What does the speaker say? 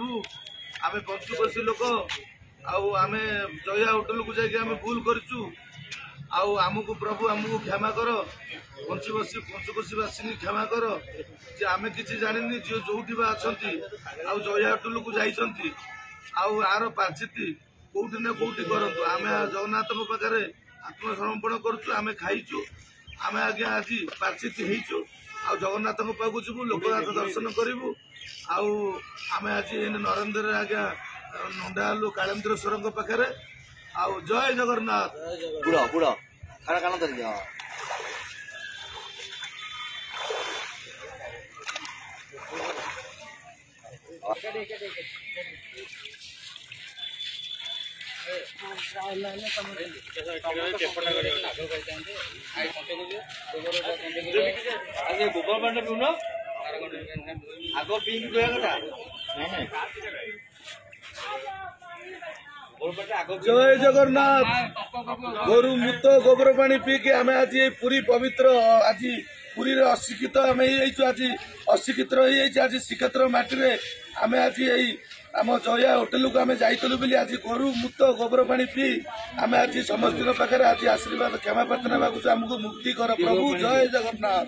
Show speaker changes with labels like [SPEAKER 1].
[SPEAKER 1] गुरु आम पंचकोशी लोक आम जया होटेल को जाकि आम भूल करूँ आमको प्रभु आमको क्षमा कर पंचकोशीवासी क्षमा कर जे आम किसी जानी जी जो अच्छा जया होटेल को जाइंट आर पाचिति कौटी ना कौटी करूँ आम जगन्नाथ पाखे आत्मसमर्पण करुँ आम खाइचु आम आज्ञा आज पाचिति होइचु आ जगन्नाथ पाक जीवु लोकनाथ दर्शन करूँ आम आज नरेन्द्र आज्ञा नंडालु कालेन्द्रेश्वर पाखे जय जगन्नाथ
[SPEAKER 2] बुढ़ा बुढ़ा गोबर बांट पिउन आग पी कथा
[SPEAKER 1] जय जगन्नाथ गोरु मुत गोबर पानी पी के आम आज पुरी पवित्र आज पुरी अशिक्षित आम आज अशिक्षित आज श्रीक्षेत्र माटी आम आज आम जया होटेल को आम जाइलु बोली आज गोरु मुत गोबर पानी पी आम आज समस्त पाखे आज आशीर्वाद क्षमा प्रार्थना आमको मुक्ति कर प्रभु जय जगन्नाथ।